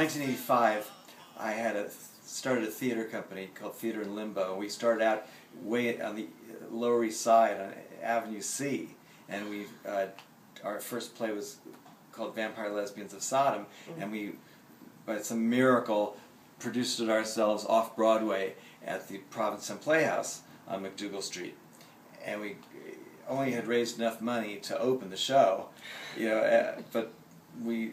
1985, I had started a theater company called Theater in Limbo. We started out way on the Lower East Side on Avenue C, and our first play was called Vampire Lesbians of Sodom, and we, by some miracle, produced it ourselves off Broadway at the Provincetown Playhouse on McDougal Street, and we only had raised enough money to open the show, but the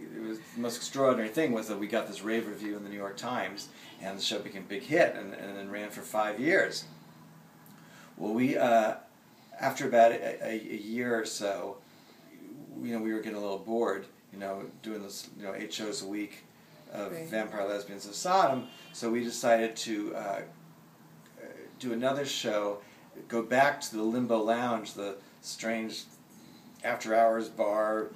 most extraordinary thing was that we got this rave review in the New York Times, and the show became a big hit, and then ran for 5 years. Well, after about a year or so, we were getting a little bored, doing this, 8 shows a week of Vampire Lesbians of Sodom, so we decided to do another show, go back to the Limbo Lounge, the strange after-hours bar,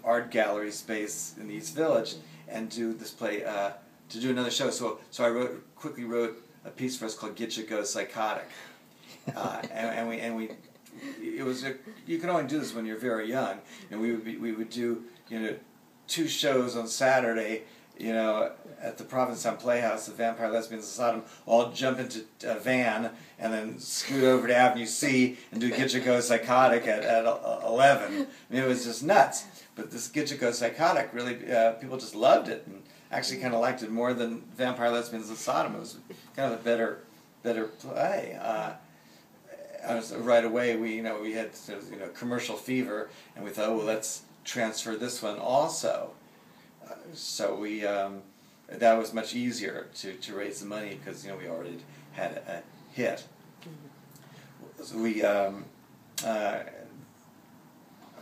art gallery space in the East Village, and do this play, to do another show. So I quickly wrote a piece for us called Get Ya Go Psychotic. You can only do this when you're very young, and we would do 2 shows on Saturday, at the Provincetown Playhouse, the Vampire Lesbians of Sodom, all jump into a van and then scoot over to Avenue C and do Get Ya Go Psychotic at 11. It was just nuts. But this Get Ya Go Psychotic, really, people just loved it, and actually kind of liked it more than Vampire Lesbians of Sodom. It was kind of a better play. Right away, we had commercial fever, and we thought, well, let's transfer this one also. So that was much easier to raise the money because we already had a hit. So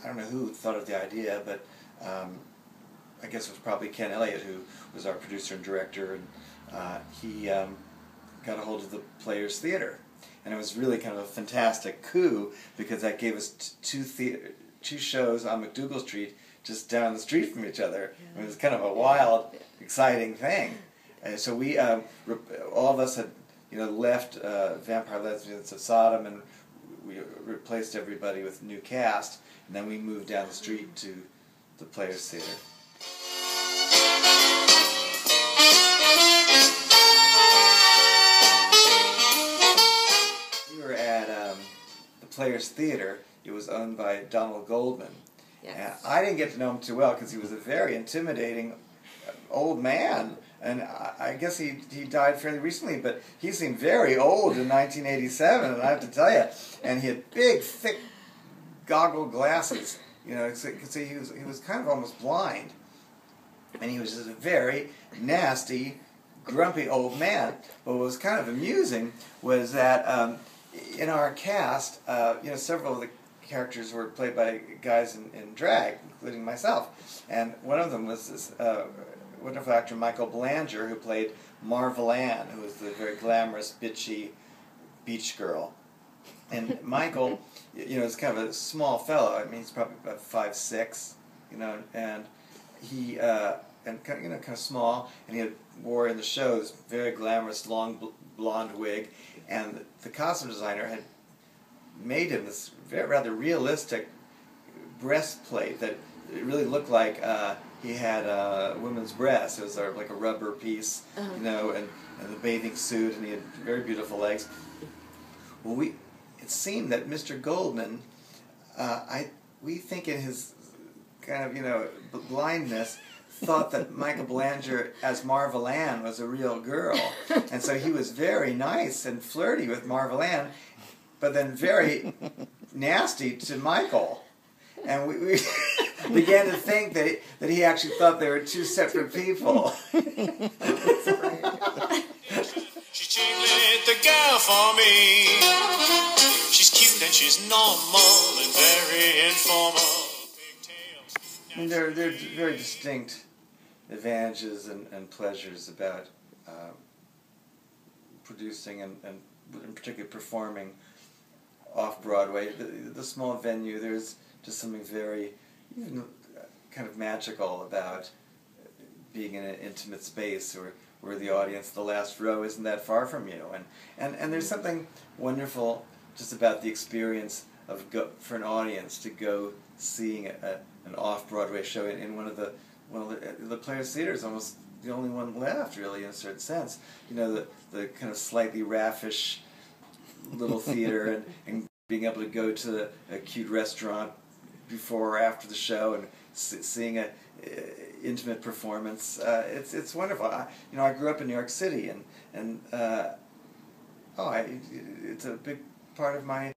I don't know who thought of the idea, but I guess it was probably Ken Elliott, who was our producer and director, and he got a hold of the Players Theater. And it was really kind of a fantastic coup, because that gave us two shows on McDougal Street, just down the street from each other. Yeah. It was kind of a wild, exciting thing. And so we, all of us had, left Vampire Lesbians of Sodom, and we replaced everybody with a new cast, and then we moved down the street to the Players Theater. We were at the Players Theater. It was owned by Donald Goldman. Yes. And I didn't get to know him too well because he was a very intimidating old man, and I guess he died fairly recently, but he seemed very old in 1987, and I have to tell you, and he had big, thick, goggle glasses, so he was kind of almost blind, and he was just a very nasty, grumpy old man. But what was kind of amusing was that in our cast, several of the characters were played by guys in drag, including myself. And one of them was this wonderful actor, Michael Belanger, who played Marvel Ann, who was the very glamorous, bitchy beach girl. And Michael, is kind of a small fellow. I mean, he's probably about 5'6", and he kind of small, and he wore in the shows very glamorous long blonde wig, and the costume designer had made him this rather realistic breastplate that it really looked like he had a woman's breast. It was sort of like a rubber piece, and the bathing suit, and he had very beautiful legs. Well, it seemed that Mr. Goldman, we think in his kind of blindness, thought that Michael Belanger as Marvel Ann was a real girl, and so he was very nice and flirty with Marvel Ann, but then very nasty to Michael. And we began to think that he actually thought they were two separate people. She's jingling the girl for me. She's cute and she's normal and very informal. I mean, there are very distinct advantages and pleasures about producing and in particular performing off-Broadway. The small venue, there's just something very kind of magical about being in an intimate space where the audience, the last row, isn't that far from you. And there's something wonderful just about the experience of for an audience to go seeing an off-Broadway show in one of the Players Theaters almost the only one left, really, in a certain sense. You know, the kind of slightly raffish little theater and being able to go to a cute restaurant before or after the show and seeing a intimate performance. It's wonderful. I grew up in New York City, and it's a big part of my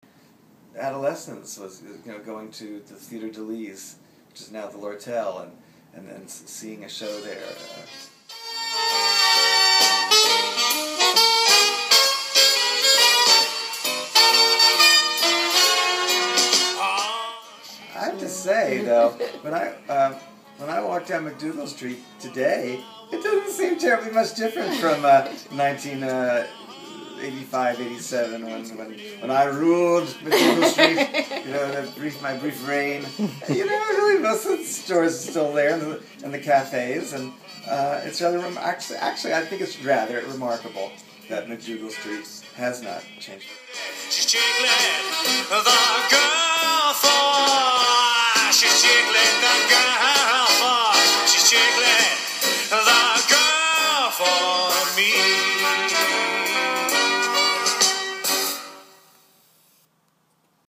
adolescence was going to the Theatre de Lys, which is now the Lortel, and seeing a show there. I have to say, though, when I walk down MacDougal Street today, it doesn't seem terribly much different from 1985, 87, when I ruled MacDougal Street. My brief reign. Really, most of the stores are still there, and the cafes, and it's rather actually, I think it's rather remarkable that MacDougal Street has not changed. She's jiggling the girl for. She's jiggling the